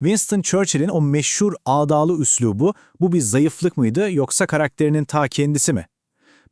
Winston Churchill'in o meşhur ağdalı üslubu, bu bir zayıflık mıydı yoksa karakterinin ta kendisi mi?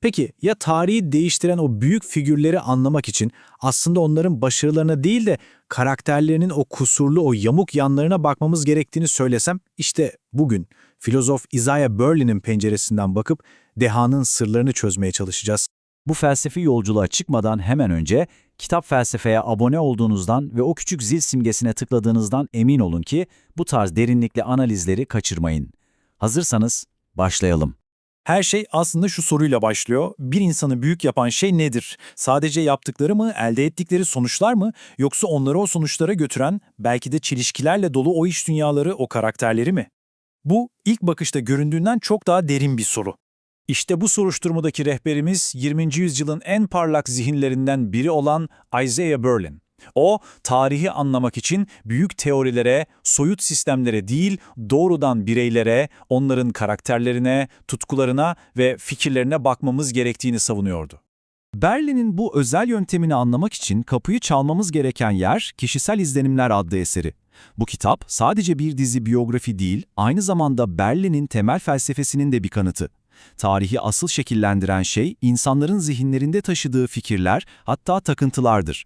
Peki ya tarihi değiştiren o büyük figürleri anlamak için aslında onların başarılarına değil de karakterlerinin o kusurlu, o yamuk yanlarına bakmamız gerektiğini söylesem, işte bugün filozof Isaiah Berlin'in penceresinden bakıp dehanın sırlarını çözmeye çalışacağız. Bu felsefi yolculuğa çıkmadan hemen önce Kitap Felsefe'ye abone olduğunuzdan ve o küçük zil simgesine tıkladığınızdan emin olun ki bu tarz derinlikli analizleri kaçırmayın. Hazırsanız başlayalım. Her şey aslında şu soruyla başlıyor. Bir insanı büyük yapan şey nedir? Sadece yaptıkları mı, elde ettikleri sonuçlar mı? Yoksa onları o sonuçlara götüren, belki de çelişkilerle dolu o iç dünyaları, o karakterleri mi? Bu, ilk bakışta göründüğünden çok daha derin bir soru. İşte bu soruşturmadaki rehberimiz 20. yüzyılın en parlak zihinlerinden biri olan Isaiah Berlin. O, tarihi anlamak için büyük teorilere, soyut sistemlere değil, doğrudan bireylere, onların karakterlerine, tutkularına ve fikirlerine bakmamız gerektiğini savunuyordu. Berlin'in bu özel yöntemini anlamak için kapıyı çalmamız gereken yer Kişisel İzlenimler adlı eseri. Bu kitap sadece bir dizi biyografi değil, aynı zamanda Berlin'in temel felsefesinin de bir kanıtı. Tarihi asıl şekillendiren şey, insanların zihinlerinde taşıdığı fikirler, hatta takıntılardır.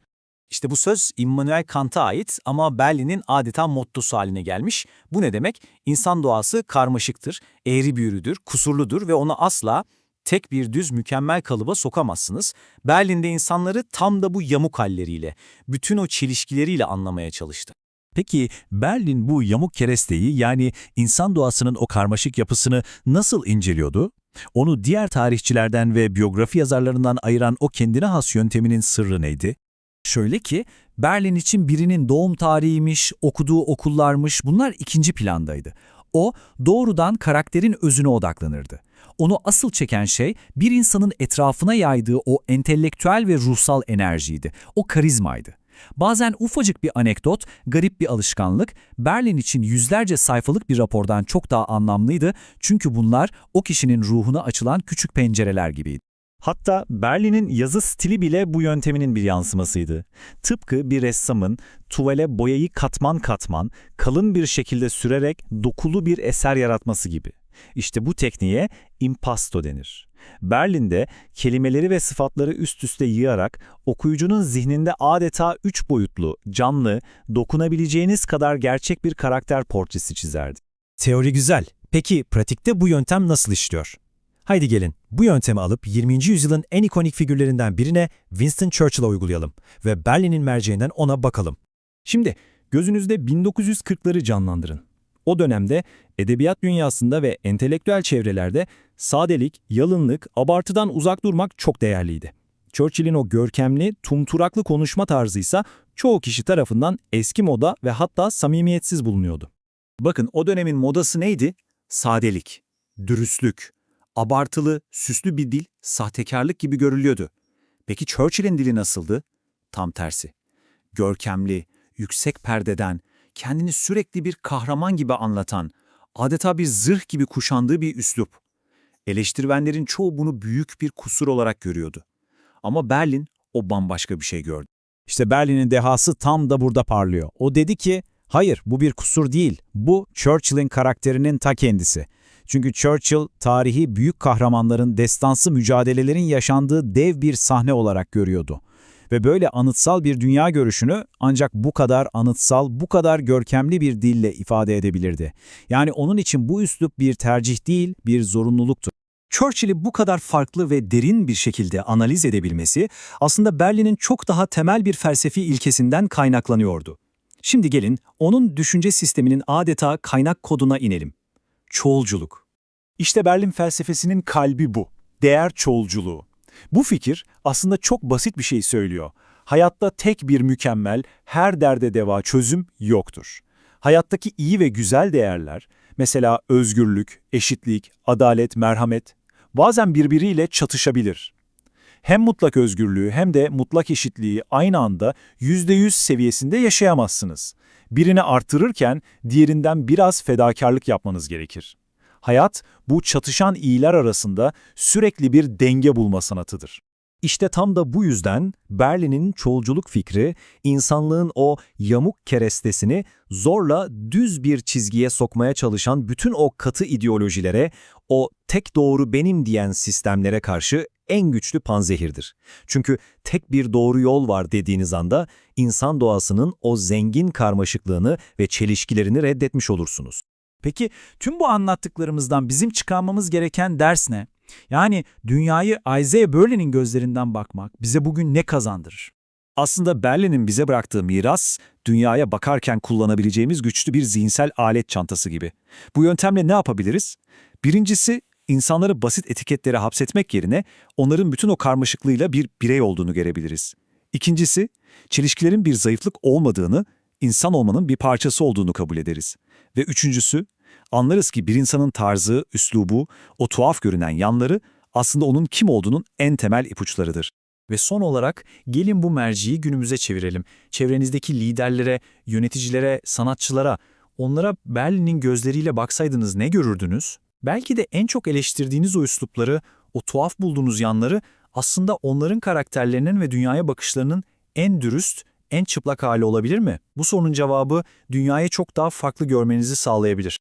İşte bu söz Immanuel Kant'a ait ama Berlin'in adeta mottosu haline gelmiş. Bu ne demek? İnsan doğası karmaşıktır, eğri büğrüdür, kusurludur ve onu asla tek bir düz mükemmel kalıba sokamazsınız. Berlin'de insanları tam da bu yamuk halleriyle, bütün o çelişkileriyle anlamaya çalıştı. Peki Berlin bu yamuk keresteyi, yani insan doğasının o karmaşık yapısını nasıl inceliyordu? Onu diğer tarihçilerden ve biyografi yazarlarından ayıran o kendine has yönteminin sırrı neydi? Şöyle ki, Berlin için birinin doğum tarihiymiş, okuduğu okullarmış, bunlar ikinci plandaydı. O, doğrudan karakterin özüne odaklanırdı. Onu asıl çeken şey, bir insanın etrafına yaydığı o entelektüel ve ruhsal enerjiydi, o karizmaydı. Bazen ufacık bir anekdot, garip bir alışkanlık, Berlin için yüzlerce sayfalık bir rapordan çok daha anlamlıydı, çünkü bunlar o kişinin ruhuna açılan küçük pencereler gibiydi. Hatta Berlin'in yazı stili bile bu yönteminin bir yansımasıydı. Tıpkı bir ressamın tuvale boyayı katman katman, kalın bir şekilde sürerek dokulu bir eser yaratması gibi. İşte bu tekniğe impasto denir. Berlin'de kelimeleri ve sıfatları üst üste yığarak okuyucunun zihninde adeta 3 boyutlu, canlı, dokunabileceğiniz kadar gerçek bir karakter portresi çizerdi. Teori güzel. Peki pratikte bu yöntem nasıl işliyor? Haydi gelin bu yöntemi alıp 20. yüzyılın en ikonik figürlerinden birine, Winston Churchill'a uygulayalım ve Berlin'in merceğinden ona bakalım. Şimdi gözünüzde 1940'ları canlandırın. O dönemde edebiyat dünyasında ve entelektüel çevrelerde sadelik, yalınlık, abartıdan uzak durmak çok değerliydi. Churchill'in o görkemli, tumturaklı konuşma tarzıysa çoğu kişi tarafından eski moda ve hatta samimiyetsiz bulunuyordu. Bakın o dönemin modası neydi? Sadelik, dürüstlük, abartılı, süslü bir dil, sahtekarlık gibi görülüyordu. Peki Churchill'in dili nasıldı? Tam tersi. Görkemli, yüksek perdeden, kendini sürekli bir kahraman gibi anlatan, adeta bir zırh gibi kuşandığı bir üslup. Eleştirmenlerin çoğu bunu büyük bir kusur olarak görüyordu. Ama Berlin o bambaşka bir şey gördü. İşte Berlin'in dehası tam da burada parlıyor. O dedi ki, hayır bu bir kusur değil, bu Churchill'in karakterinin ta kendisi. Çünkü Churchill, tarihi büyük kahramanların destansı mücadelelerin yaşandığı dev bir sahne olarak görüyordu. Ve böyle anıtsal bir dünya görüşünü ancak bu kadar anıtsal, bu kadar görkemli bir dille ifade edebilirdi. Yani onun için bu üslup bir tercih değil, bir zorunluluktu. Churchill'i bu kadar farklı ve derin bir şekilde analiz edebilmesi aslında Berlin'in çok daha temel bir felsefi ilkesinden kaynaklanıyordu. Şimdi gelin onun düşünce sisteminin adeta kaynak koduna inelim. Çoğulculuk. İşte Berlin felsefesinin kalbi bu. Değer çoğulculuğu. Bu fikir aslında çok basit bir şey söylüyor. Hayatta tek bir mükemmel, her derde deva çözüm yoktur. Hayattaki iyi ve güzel değerler, mesela özgürlük, eşitlik, adalet, merhamet, bazen birbiriyle çatışabilir. Hem mutlak özgürlüğü hem de mutlak eşitliği aynı anda %100 seviyesinde yaşayamazsınız. Birini artırırken diğerinden biraz fedakarlık yapmanız gerekir. Hayat, bu çatışan iyiler arasında sürekli bir denge bulma sanatıdır. İşte tam da bu yüzden Berlin'in çoğulculuk fikri, insanlığın o yamuk kerestesini zorla düz bir çizgiye sokmaya çalışan bütün o katı ideolojilere, o tek doğru benim diyen sistemlere karşı en güçlü panzehirdir. Çünkü tek bir doğru yol var dediğiniz anda insan doğasının o zengin karmaşıklığını ve çelişkilerini reddetmiş olursunuz. Peki tüm bu anlattıklarımızdan bizim çıkarmamız gereken ders ne? Yani dünyayı Isaiah Berlin'in gözlerinden bakmak bize bugün ne kazandırır? Aslında Berlin'in bize bıraktığı miras, dünyaya bakarken kullanabileceğimiz güçlü bir zihinsel alet çantası gibi. Bu yöntemle ne yapabiliriz? Birincisi, insanları basit etiketlere hapsetmek yerine onların bütün o karmaşıklığıyla bir birey olduğunu görebiliriz. İkincisi, çelişkilerin bir zayıflık olmadığını, insan olmanın bir parçası olduğunu kabul ederiz. Ve üçüncüsü, anlarız ki bir insanın tarzı, üslubu, o tuhaf görünen yanları aslında onun kim olduğunun en temel ipuçlarıdır. Ve son olarak gelin bu merciyi günümüze çevirelim. Çevrenizdeki liderlere, yöneticilere, sanatçılara, onlara Berlin'in gözleriyle baksaydınız ne görürdünüz? Belki de en çok eleştirdiğiniz o üslupları, o tuhaf bulduğunuz yanları aslında onların karakterlerinin ve dünyaya bakışlarının en dürüst, en çıplak hali olabilir mi? Bu sorunun cevabı dünyayı çok daha farklı görmenizi sağlayabilir.